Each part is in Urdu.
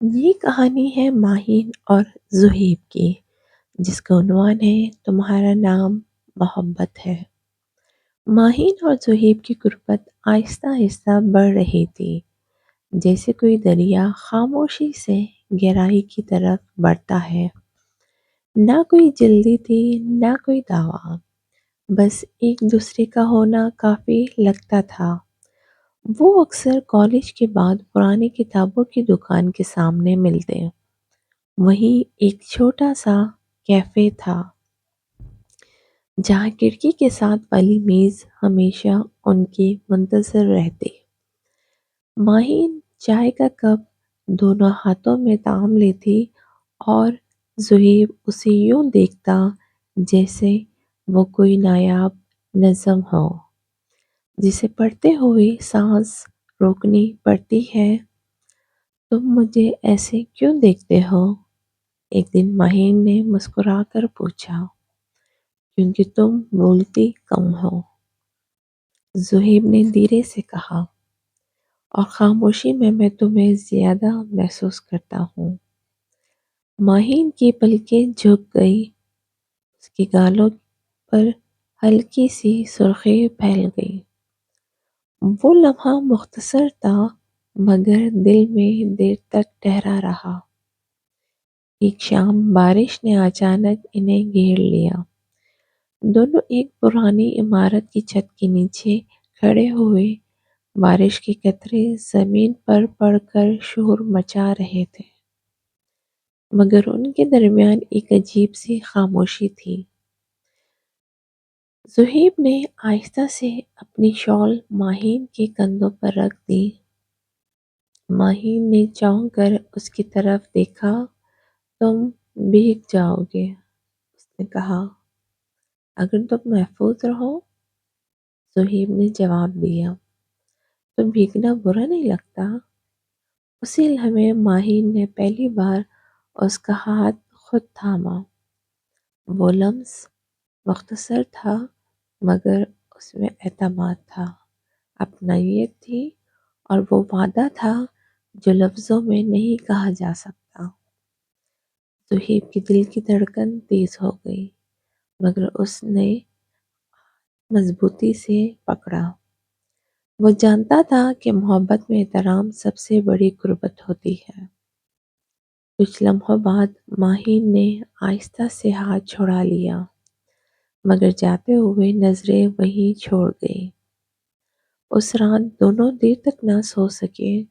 یہ کہانی ہے ماہین اور زہیب کی، جس کا عنوان ہے تمہارا نام محبت ہے۔ ماہین اور زہیب کی غربت آہستہ آہستہ بڑھ رہی تھی، جیسے کوئی دریا خاموشی سے گہرائی کی طرف بڑھتا ہے۔ نہ کوئی جلدی تھی، نہ کوئی دعویٰ، بس ایک دوسرے کا ہونا کافی لگتا تھا۔ وہ اکثر کالج کے بعد پرانی کتابوں کی دکان کے سامنے ملتے۔ وہیں ایک چھوٹا سا کیفے تھا، جہاں کھڑکی کے ساتھ والی میز ہمیشہ ان کی منتظر رہتی۔ ماہین چائے کا کپ دونوں ہاتھوں میں تام لیتی اور زہیب اسے یوں دیکھتا جیسے وہ کوئی نایاب نظم ہو جسے پڑھتے ہوئے سانس روکنی پڑتی ہے۔ تم مجھے ایسے کیوں دیکھتے ہو؟ ایک دن ماہین نے مسکرا کر پوچھا۔ کیونکہ تم بولتی کم ہو، زہیب نے دھیرے سے کہا، اور خاموشی میں تمہیں زیادہ محسوس کرتا ہوں۔ ماہین کی پلکیں جھک گئی، اس کی گالوں پر ہلکی سی سرخی پھیل گئی۔ وہ لمحہ مختصر تھا، مگر دل میں دیر تک ٹھہرا رہا۔ ایک شام بارش نے اچانک انہیں گھیر لیا۔ دونوں ایک پرانی عمارت کی چھت کے نیچے کھڑے ہوئے، بارش کے قطرے زمین پر پڑ کر شور مچا رہے تھے، مگر ان کے درمیان ایک عجیب سی خاموشی تھی۔ زہیب نے آہستہ سے اپنی شال ماہین کے کندھوں پر رکھ دی۔ ماہین نے چونک کر اس کی طرف دیکھا۔ تم بھیگ جاؤ گے، اس نے کہا، اگر تم محفوظ رہو۔ زہیب نے جواب دیا، تو بھیگنا برا نہیں لگتا؟ اسی لمحے ماہین نے پہلی بار اس کا ہاتھ خود تھاما۔ وہ لمس مختصر تھا، مگر اس میں اعتماد تھا، اپنائیت تھی، اور وہ وعدہ تھا جو لفظوں میں نہیں کہا جا سکتا۔ زہیب کے دل کی دھڑکن تیز ہو گئی، مگر اس نے مضبوطی سے پکڑا۔ وہ جانتا تھا کہ محبت میں احترام سب سے بڑی قربت ہوتی ہے۔ کچھ لمحوں بعد ماہین نے آہستہ سے ہاتھ چھڑا لیا، مگر جاتے ہوئے نظریں وہیں چھوڑ گئی۔ اس رات دونوں دیر تک نہ سو سکے۔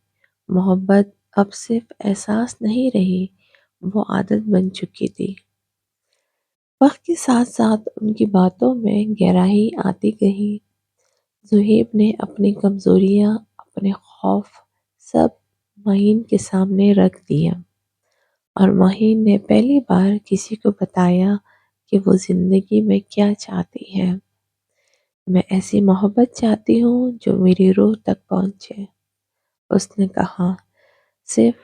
محبت اب صرف احساس نہیں رہی، وہ عادت بن چکی تھی۔ وقت کے ساتھ ساتھ ان کی باتوں میں گہرائی آتی گئی۔ زہیب نے اپنی کمزوریاں، اپنے خوف، سب ماہین کے سامنے رکھ دیا، اور ماہین نے پہلی بار کسی کو بتایا کہ وہ زندگی میں کیا چاہتی ہے۔ میں ایسی محبت چاہتی ہوں جو میری روح تک پہنچے، اس نے کہا۔ صرف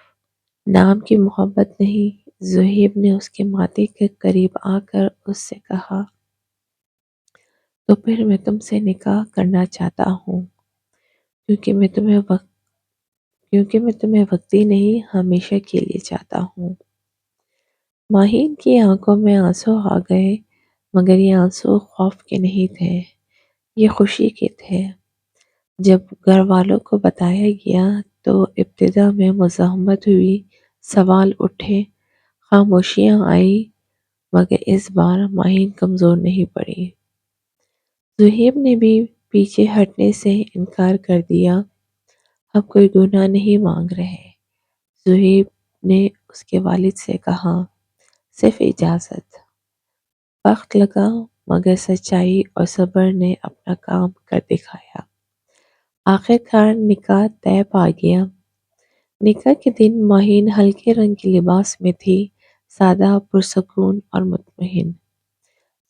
نام کی محبت نہیں۔ زہیب نے اس کے ماتھے کے قریب آ کر اس سے کہا، تو پھر میں تم سے نکاح کرنا چاہتا ہوں، کیونکہ میں تمہیں وقتی نہیں، ہمیشہ کے لیے چاہتا ہوں۔ ماہین کی آنکھوں میں آنسو آ گئے، مگر یہ آنسو خوف کے نہیں تھے، یہ خوشی کے تھے۔ جب گھر والوں کو بتایا گیا تو ابتدا میں مزاحمت ہوئی، سوال اٹھے، خاموشیاں آئی، مگر اس بار ماہین کمزور نہیں پڑی۔ زہیب نے بھی پیچھے ہٹنے سے انکار کر دیا۔ ہم کوئی گناہ نہیں مانگ رہے، زہیب نے اس کے والد سے کہا، صرف اجازت۔ وقت لگا، مگر سچائی اور صبر نے اپنا کام کر دکھایا۔ آخر کار نکاح طے پا گیا۔ نکاح کے دن ماہین ہلکے رنگ کے لباس میں تھی، سادہ، پرسکون اور مطمئن۔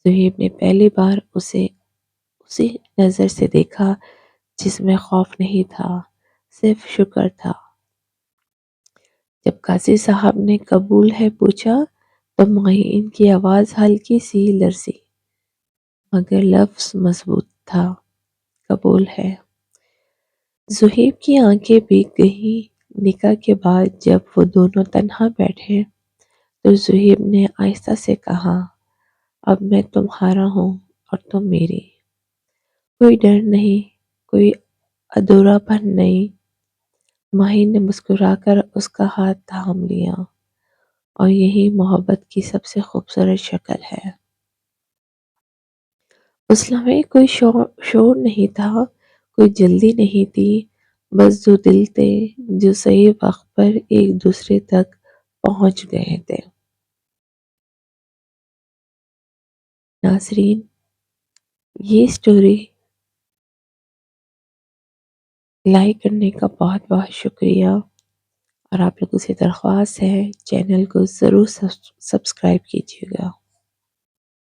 زہیب نے پہلی بار اسے اسی نظر سے دیکھا جس میں خوف نہیں تھا، صرف شکر تھا۔ جب قاضی صاحب نے قبول ہے پوچھا تو ماہین کی آواز ہلکی سی لرزی، مگر لفظ مضبوط تھا، قبول ہے۔ زہیب کی آنکھیں بھیگ گئیں، نکاح کے بعد جب وہ دونوں تنہا بیٹھے تو زہیب نے آہستہ سے کہا، اب میں تمہارا ہوں اور تم میری۔ کوئی ڈر نہیں، کوئی ادھورا پن نہیں۔ ماہی نے مسکرا کر اس کا ہاتھ تھام لیا، اور یہی محبت کی سب سے خوبصورت شکل ہے۔ اس لمحے کوئی شور نہیں تھا، کوئی جلدی نہیں تھی، بس دو دل تھے جو صحیح وقت پر ایک دوسرے تک پہنچ گئے تھے۔ ناظرین، یہ سٹوری لائک کرنے کا بہت بہت شکریہ، اور آپ لوگوں سے درخواست ہے چینل کو ضرور سبسکرائب کیجیے گا۔